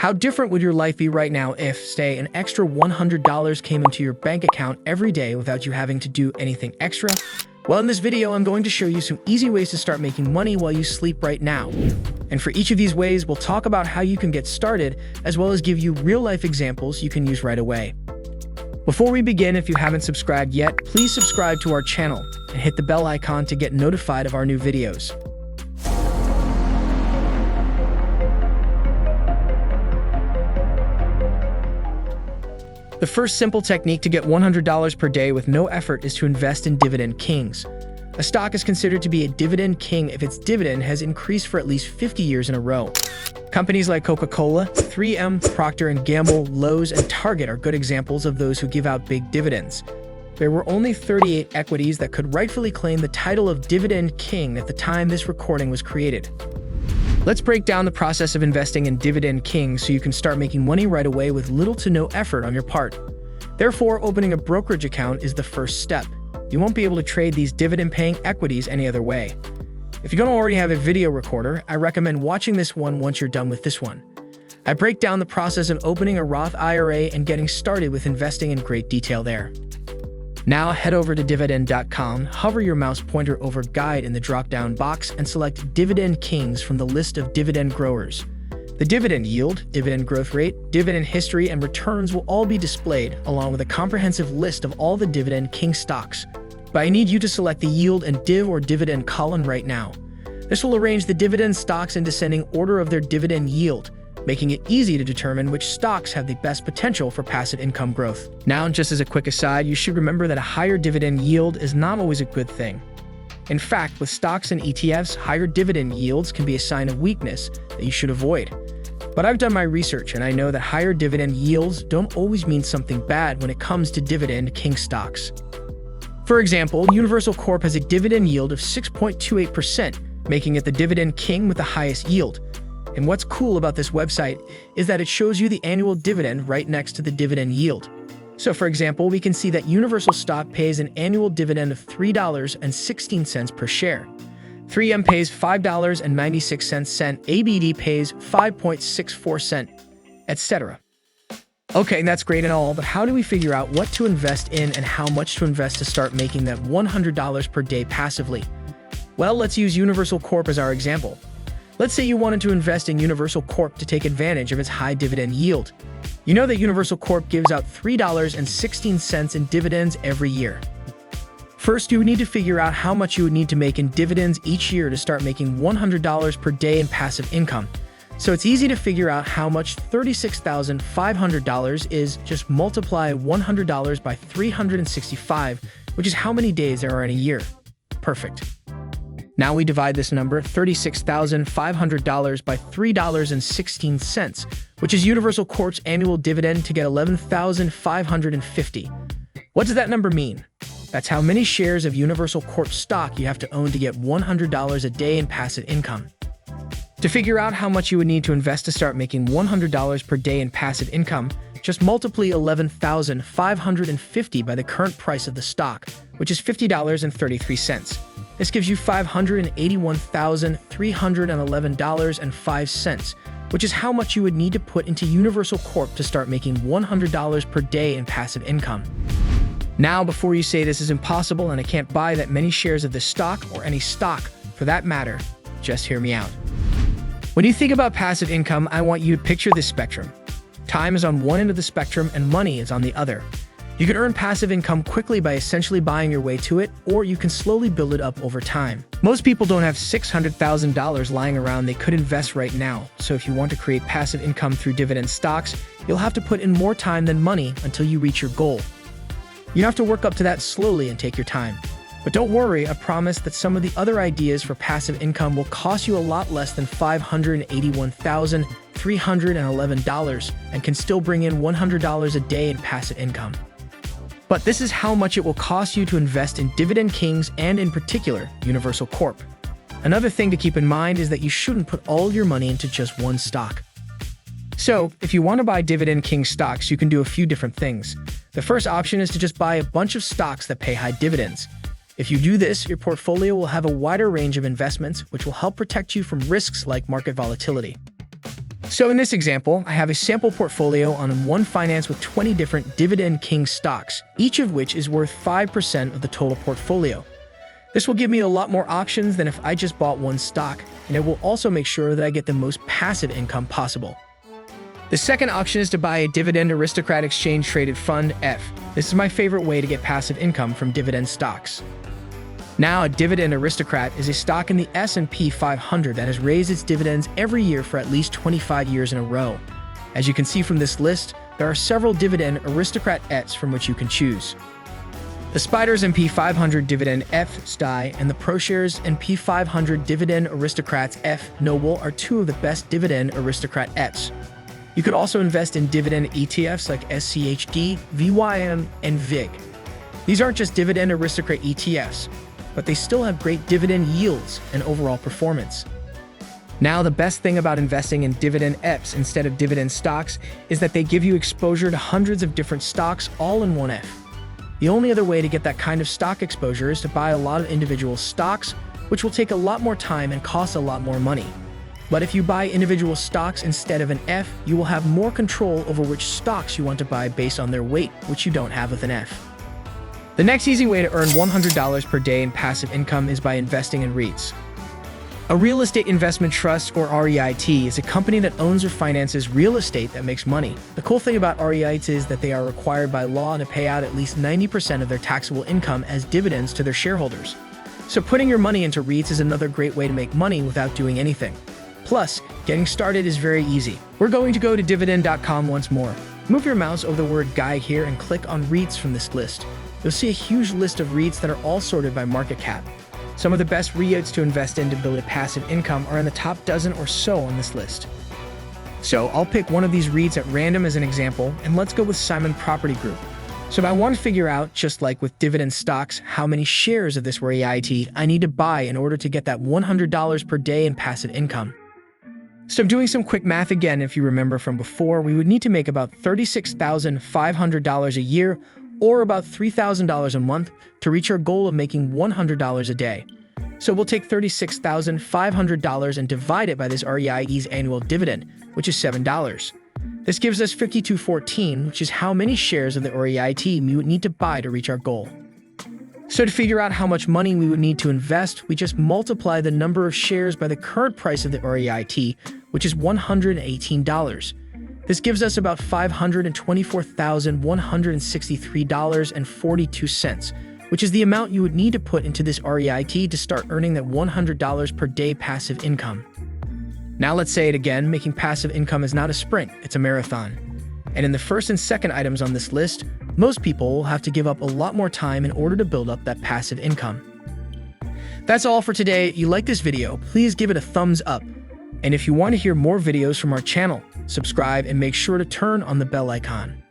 How different would your life be right now if, say, an extra $100 came into your bank account every day without you having to do anything extra? Well, in this video, I'm going to show you some easy ways to start making money while you sleep right now. And for each of these ways, we'll talk about how you can get started, as well as give you real-life examples you can use right away. Before we begin, if you haven't subscribed yet, please subscribe to our channel and hit the bell icon to get notified of our new videos. The first simple technique to get $100 per day with no effort is to invest in Dividend Kings. A stock is considered to be a dividend king if its dividend has increased for at least 50 years in a row. Companies like Coca-Cola, 3M, Procter & Gamble, Lowe's, and Target are good examples of those who give out big dividends. There were only 38 equities that could rightfully claim the title of Dividend King at the time this recording was created. Let's break down the process of investing in Dividend Kings so you can start making money right away with little to no effort on your part. Therefore, opening a brokerage account is the first step. You won't be able to trade these dividend-paying equities any other way. If you don't already have a video recorder, I recommend watching this one once you're done with this one. I break down the process of opening a Roth IRA and getting started with investing in great detail there. Now head over to Dividend.com, hover your mouse pointer over Guide in the drop-down box, and select Dividend Kings from the list of dividend growers. The dividend yield, dividend growth rate, dividend history, and returns will all be displayed, along with a comprehensive list of all the Dividend King stocks. But I need you to select the yield and div or dividend column right now. This will arrange the dividend stocks in descending order of their dividend yield, making it easy to determine which stocks have the best potential for passive income growth. Now, just as a quick aside, you should remember that a higher dividend yield is not always a good thing. In fact, with stocks and ETFs, higher dividend yields can be a sign of weakness that you should avoid. But I've done my research, and I know that higher dividend yields don't always mean something bad when it comes to Dividend King stocks. For example, Universal Corp has a dividend yield of 6.28%, making it the Dividend King with the highest yield. And what's cool about this website is that it shows you the annual dividend right next to the dividend yield. So for example, we can see that Universal stock pays an annual dividend of $3.16 per share. 3M pays $5.96, ABD pays 5.64 cents, etc. Okay, that's great and all, but how do we figure out what to invest in and how much to invest to start making that $100 per day passively? Well, let's use Universal Corp as our example. Let's say you wanted to invest in Universal Corp to take advantage of its high dividend yield. You know that Universal Corp gives out $3.16 in dividends every year. First, you would need to figure out how much you would need to make in dividends each year to start making $100 per day in passive income. So it's easy to figure out how much $36,500 is. Just multiply $100 by 365, which is how many days there are in a year. Perfect. Now we divide this number, $36,500, by $3.16, which is Universal Corp's annual dividend, to get $11,550. What does that number mean? That's how many shares of Universal Corp stock you have to own to get $100 a day in passive income. To figure out how much you would need to invest to start making $100 per day in passive income, just multiply $11,550 by the current price of the stock, which is $50.33. This gives you $581,311.05, which is how much you would need to put into Universal Corp to start making $100 per day in passive income. Now, before you say this is impossible and I can't buy that many shares of this stock, or any stock for that matter, just hear me out. When you think about passive income, I want you to picture this spectrum. Time is on one end of the spectrum and money is on the other. You can earn passive income quickly by essentially buying your way to it, or you can slowly build it up over time. Most people don't have $600,000 lying around they could invest right now, so if you want to create passive income through dividend stocks, you'll have to put in more time than money until you reach your goal. You have to work up to that slowly and take your time. But don't worry, I promise that some of the other ideas for passive income will cost you a lot less than $581,311 and can still bring in $100 a day in passive income. But this is how much it will cost you to invest in Dividend Kings and, in particular, Universal Corp. Another thing to keep in mind is that you shouldn't put all your money into just one stock. So, if you want to buy Dividend King stocks, you can do a few different things. The first option is to just buy a bunch of stocks that pay high dividends. If you do this, your portfolio will have a wider range of investments, which will help protect you from risks like market volatility. So in this example, I have a sample portfolio on one finance with 20 different Dividend Kings stocks, each of which is worth 5% of the total portfolio. This will give me a lot more options than if I just bought one stock, and it will also make sure that I get the most passive income possible. The second option is to buy a Dividend Aristocrat Exchange Traded Fund F. This is my favorite way to get passive income from dividend stocks. Now, a Dividend Aristocrat is a stock in the S&P 500 that has raised its dividends every year for at least 25 years in a row. As you can see from this list, there are several Dividend Aristocrat Fs from which you can choose. The Spiders S&P 500 Dividend F STI and the ProShares S&P 500 Dividend Aristocrats F Noble are two of the best Dividend Aristocrat Fs. You could also invest in dividend ETFs like SCHD, VYM, and VIG. These aren't just Dividend Aristocrat ETFs, but they still have great dividend yields and overall performance. Now, the best thing about investing in dividend Fs instead of dividend stocks is that they give you exposure to hundreds of different stocks all in one F. The only other way to get that kind of stock exposure is to buy a lot of individual stocks, which will take a lot more time and cost a lot more money. But if you buy individual stocks instead of an F, you will have more control over which stocks you want to buy based on their weight, which you don't have with an F. The next easy way to earn $100 per day in passive income is by investing in REITs. A real estate investment trust, or REIT, is a company that owns or finances real estate that makes money. The cool thing about REITs is that they are required by law to pay out at least 90% of their taxable income as dividends to their shareholders. So putting your money into REITs is another great way to make money without doing anything. Plus, getting started is very easy. We're going to go to dividend.com once more. Move your mouse over the word guide here and click on REITs from this list. You'll see a huge list of REITs that are all sorted by market cap. Some of the best REITs to invest in to build a passive income are in the top dozen or so on this list. So I'll pick one of these REITs at random as an example, and let's go with Simon Property Group. So if I want to figure out, just like with dividend stocks, how many shares of this REIT I need to buy in order to get that $100 per day in passive income. So I'm doing some quick math again. If you remember from before, we would need to make about $36,500 a year, or about $3,000 a month, to reach our goal of making $100 a day. So we'll take $36,500 and divide it by this REIT's annual dividend, which is $7. This gives us $52.14, which is how many shares of the REIT we would need to buy to reach our goal. So to figure out how much money we would need to invest, we just multiply the number of shares by the current price of the REIT, which is $118. This gives us about $524,163.42, which is the amount you would need to put into this REIT to start earning that $100 per day passive income. Now let's say it again, making passive income is not a sprint, it's a marathon. And in the first and second items on this list, most people will have to give up a lot more time in order to build up that passive income. That's all for today. If you like this video, please give it a thumbs up. And if you want to hear more videos from our channel, subscribe and make sure to turn on the bell icon.